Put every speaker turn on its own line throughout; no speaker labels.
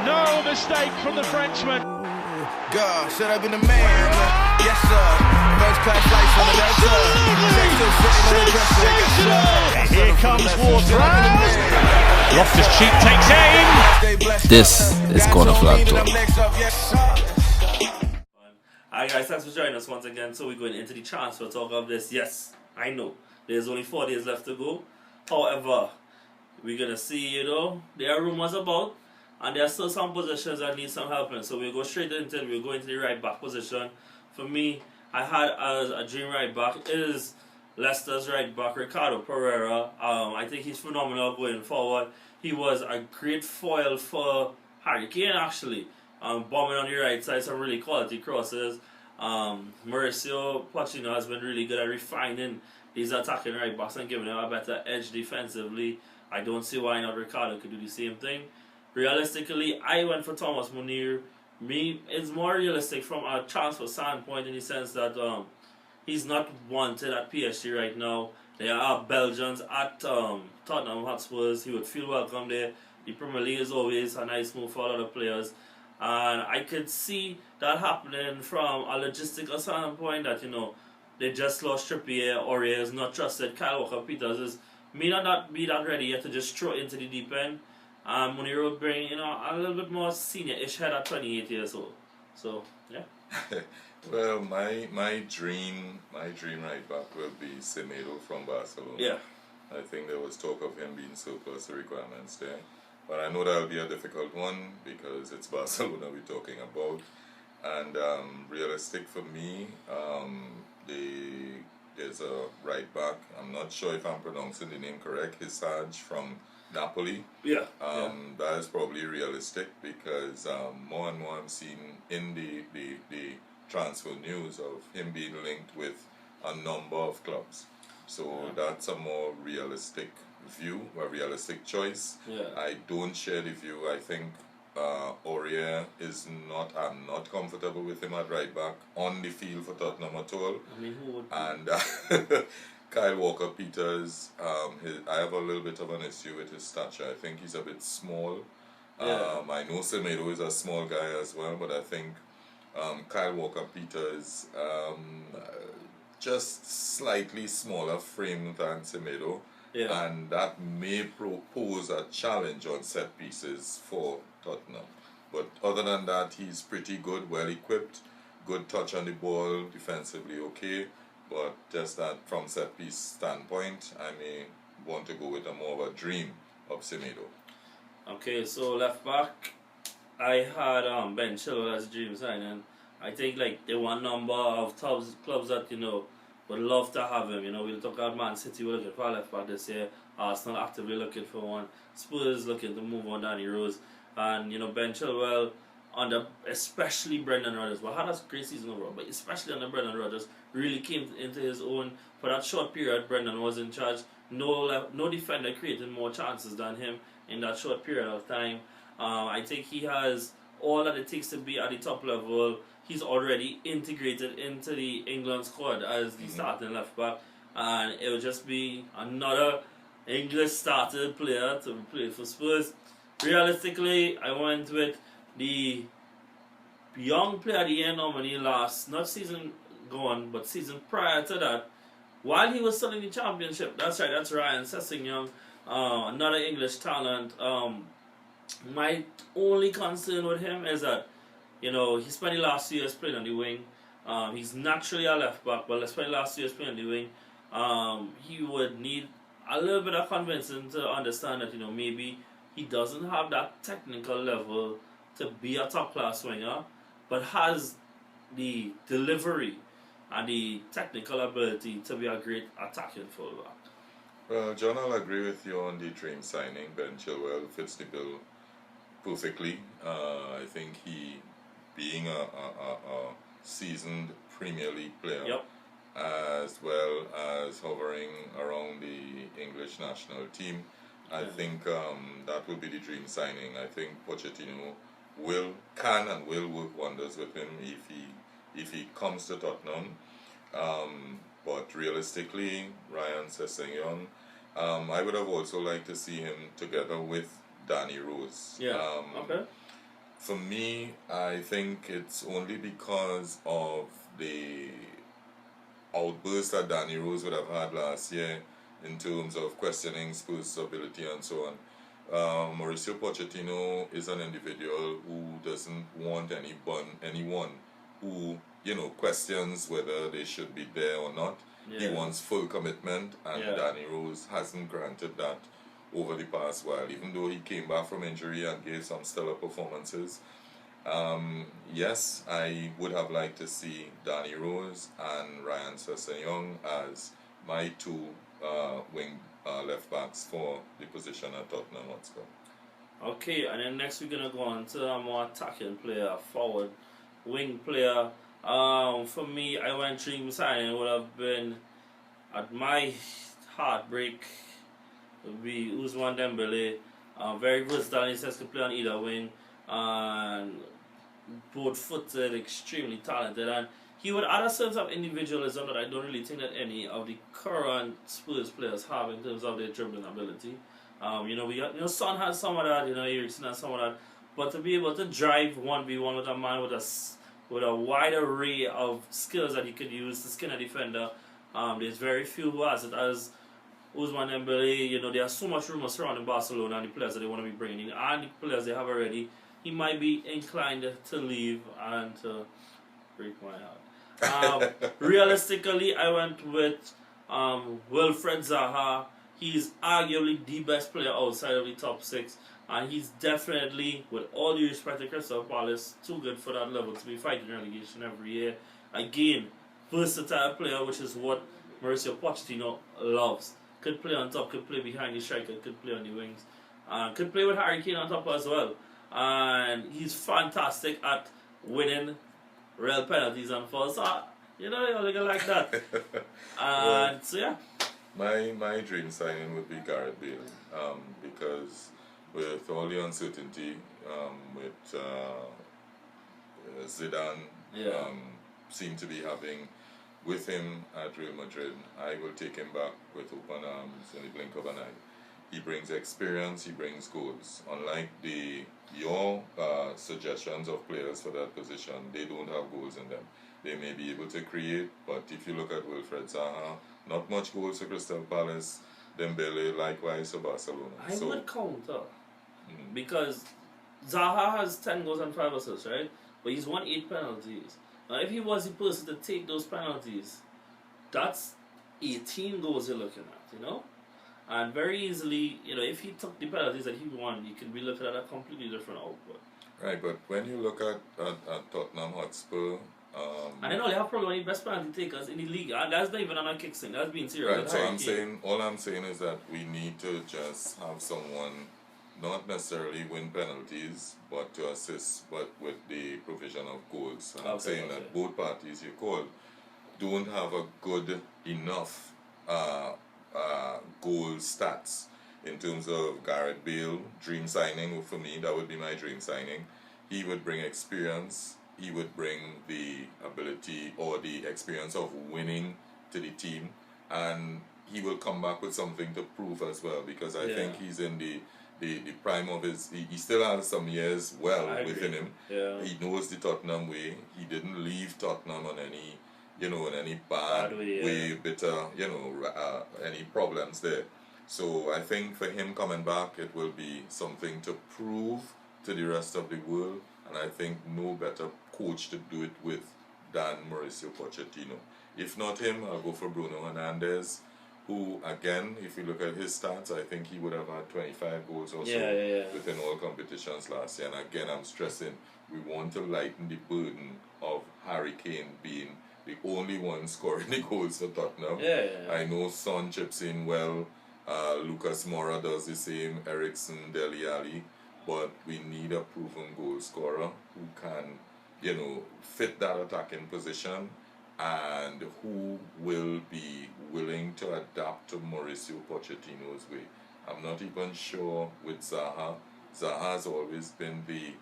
No mistake from the Frenchman.
God, should have been the man. Yes, sir. First class flights on the Delta.
Sensational! Here comes Ward-Prowse. Loftus-Cheek takes aim.
This is Corner Flag Talk.
Hi guys, thanks for joining us once again. So we're going into the transfer talk of this. Yes, I know there's only 4 days left to go. However, we're gonna see, there are rumors about, and there are still some positions that need some help in. So we'll go straight into it. We'll go into the right back position. For me, I had as a dream right back is Leicester's right back, Ricardo Pereira. I think he's phenomenal going forward. He was a great foil for Harry Kane actually. Bombing on the right side, some really quality crosses. Mauricio Pochettino has been really good at refining these attacking right backs and giving them a better edge defensively. I don't see why not Ricardo could do the same thing. Realistically, I went for Thomas Munir. It's more realistic from a transfer standpoint in the sense that he's not wanted at PSG right now. There are Belgians at Tottenham Hotspurs. He would feel welcome there. The Premier League is always a nice move for a lot of players. And I could see that happening from a logistical standpoint that, they just lost Trippier. Aurier is not trusted. Kyle Walker-Peters may not be that ready yet to just throw into the deep end. Munir would bring, a little bit more senior-ish head at 28 years old. So, yeah.
Well, my dream right back will be Semedo from Barcelona.
Yeah.
I think there was talk of him being surplus to requirements there. But I know that'll be a difficult one because it's Barcelona we're talking about. And realistic for me, there's a right back. I'm not sure if I'm pronouncing the name correct. Hisaj from Napoli.
Yeah.
That is probably realistic because more and more I'm seeing in the transfer news of him being linked with a number of clubs. So that's a more realistic view, a realistic choice.
Yeah.
I don't share the view. I think Aurier is not. I'm not comfortable with him at right back on the field for Tottenham at all.
I mean, who would?
And Kyle Walker-Peters, I have a little bit of an issue with his stature. I think he's a bit small.
Yeah.
I know Semedo is a small guy as well, but I think Kyle Walker-Peters just slightly smaller frame than Semedo.
Yeah.
And that may pose a challenge on set pieces for Tottenham. But other than that, he's pretty good, well equipped, good touch on the ball, defensively okay. But just that from set piece standpoint, I may want to go with a more of a dream of Semedo.
Okay, so left back, I had Ben Chilwell as a dream signing. I think there were a number of clubs that would love to have him. We'll talk about Man City, we're looking for a left back this year. Arsenal actively looking for one. Spurs looking to move on Danny Rose. And, Ben Chilwell, under especially Brendan Rodgers, well, had a great season overall, but especially under Brendan Rodgers, really came into his own. For that short period, Brendan was in charge. No defender created more chances than him in that short period of time. I think he has all that it takes to be at the top level. He's already integrated into the England squad as the starting left back, and it will just be another English started player to play for Spurs. Realistically, I went with the young player of the year nominee not season gone, but season prior to that, while he was still in the championship. That's right, that's Ryan Sessegnon, another English talent. My only concern with him is that he spent the last 2 years playing on the wing. He's naturally a left back, but let's spend the last 2 years playing on the wing. He would need a little bit of convincing to understand that maybe he doesn't have that technical level to be a top class winger, but has the delivery and the technical ability to be a great attacking fullback.
Well, John, I'll agree with you on the dream signing. Ben Chilwell fits the bill perfectly. I think he, being a seasoned Premier League player,
Yep.
as well as hovering around the English national team, I think that will be the dream signing. I think Pochettino can and will work wonders with him if he comes to Tottenham. But realistically, Ryan Sessegnon, I would have also liked to see him together with Danny Rose.
Yeah. Okay.
For me, I think it's only because of the outburst that Danny Rose would have had last year in terms of questioning Spurs' ability and so on. Mauricio Pochettino is an individual who doesn't want anyone who questions whether they should be there or not. He wants full commitment, and Danny Rose hasn't granted that over the past while. Even though he came back from injury and gave some stellar performances, yes, I would have liked to see Danny Rose and Ryan Sessegnon as my two wing left backs for the position at Tottenham Hotspur.
Okay, and then next we're gonna go on to a more attacking player, forward wing player. For me, I went dream signing would have been at my heartbreak would be Ousmane Dembele. Very versatile, he says to play on either wing, and both footed, extremely talented, and he would add a sense of individualism that I don't really think that any of the current Spurs players have in terms of their dribbling ability. We got, Son has some of that, Eriksen has some of that, but to be able to drive 1v1 with a man with a wide array of skills that he could use to skin a defender, there's very few who has it. As Ousmane Dembele, there's so much rumors surrounding Barcelona and the players that they want to be bringing in, and the players they have already. He might be inclined to leave and to break my heart. Realistically, I went with Wilfred Zaha. He's arguably the best player outside of the top 6, and he's definitely, with all due respect to Crystal Palace, too good for that level to be fighting relegation every year. Again, versatile player, which is what Mauricio Pochettino loves. Could play on top, could play behind the striker, could play on the wings, could play with Harry Kane on top as well. And he's fantastic at winning real penalties and fouls. Like that. And so yeah.
My dream signing would be Gareth Bale, because with all the uncertainty, with Zidane seem to be having with him at Real Madrid, I will take him back with open arms in the blink of an eye. He brings experience, he brings goals. Unlike your suggestions of players for that position, they don't have goals in them. They may be able to create, but if you look at Wilfred Zaha, not much goals for Crystal Palace. Dembele, likewise for Barcelona.
I would counter, because Zaha has 10 goals and 5 assists, right? But he's won 8 penalties. Now, if he was the person to take those penalties, that's 18 goals you're looking at, And very easily, if he took the penalties that he won, you could be looking at a completely different output.
Right, but when you look at Tottenham Hotspur,
and I know they have probably one of the best penalty takers in the league, and that's not even an kick thing. That's being serious.
Right, so all I'm saying is that we need to just have someone not necessarily win penalties, but to assist, but with the provision of goals. And I'm saying that both parties you call don't have a good enough goal stats in terms of Gareth Bale, dream signing. For me, that would be my dream signing. He would bring experience. He would bring the ability or the experience of winning to the team, and he will come back with something to prove as well, because I think he's in the prime of his. He still has some years within him. Yeah. He knows the Tottenham way. He didn't leave Tottenham on any in any bad way, bitter, any problems there. So I think for him coming back, it will be something to prove to the rest of the world, and I think no better coach to do it with than Mauricio Pochettino. If not him, I'll go for Bruno Hernandez, who, again, if you look at his stats, I think he would have had 25 goals or so within all competitions last year. And again, I'm stressing, we want to lighten the burden of Harry Kane being the only one scoring the goals for Tottenham. I know Son chips in well, Lucas Moura does the same, Eriksen, Dele Alli, but we need a proven goal scorer who can, fit that attacking position, and who will be willing to adapt to Mauricio Pochettino's way. I'm not even sure with Zaha. Zaha has always been the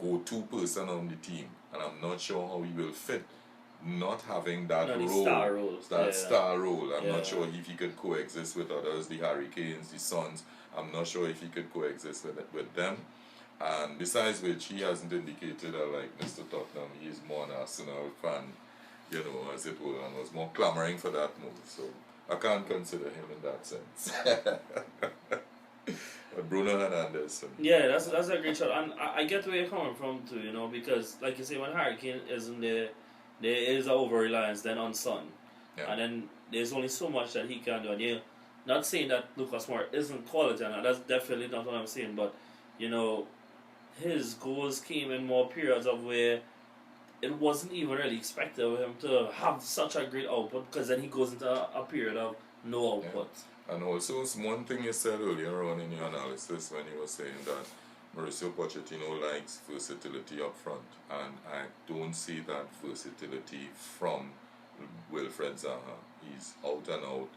go-to person on the team, and I'm not sure how he will fit not having that star role. I'm not sure if he could coexist with others, the Harry Kanes, the Sons, I'm not sure if he could coexist with them. And besides which, he hasn't indicated that, like Mr. Tottenham, he's more an Arsenal fan, you know, as it were, and was more clamoring for that move. So I can't consider him in that sense. But Bruno Hernandez.
Yeah, that's a great shot. And I get where you're coming from too, you know, because like you say, when Harry Kane isn't there, there is an over-reliance then on Son.
Yeah.
And then there's only so much that he can do. And you're not saying that Lucas Moura isn't quality, and that's definitely not what I'm saying, but, you know, his goals came in more periods of where it wasn't even really expected of him to have such a great output, because then he goes into a period of no output.
Yeah. And also, one thing you said earlier on in your analysis when you were saying that Mauricio Pochettino likes versatility up front, and I don't see that versatility from Wilfred Zaha. He's out and out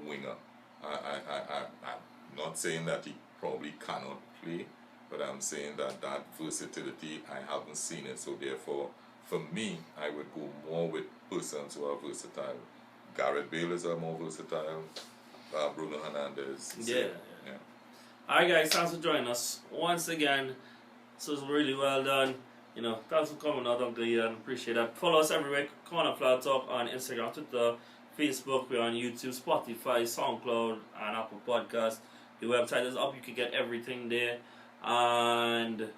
winger. I'm not saying that he probably cannot play, but I'm saying that versatility, I haven't seen it. So therefore, for me, I would go more with persons who are versatile. Gareth Bale is a more versatile. Bruno Hernandez.
Yeah. Alright guys, thanks for joining us once again. This was really well done. You know, thanks for coming out, Uncle Ian. Appreciate that. Follow us everywhere. Corner Flat Talk on Instagram, Twitter, Facebook. We're on YouTube, Spotify, SoundCloud, and Apple Podcasts. The website is up. You can get everything there. And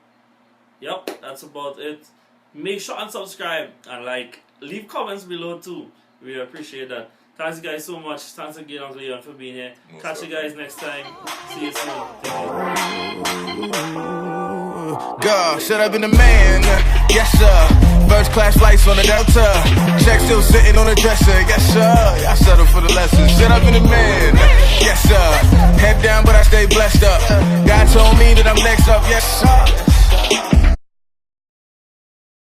yep, that's about it. Make sure and subscribe and like. Leave comments below too. We appreciate that. Thanks you guys so much. Thanks again, Uncle Ian, for being here. Catch you guys next time. See you soon.
God, should have been the man. Yes, sir. First class flights on the Delta. Check still sitting on the dresser. Yes, sir. I settled for the lessons. Should have been the man. Yes, sir. Head down, but I stay blessed up. God told me that I'm next up. Yes, sir.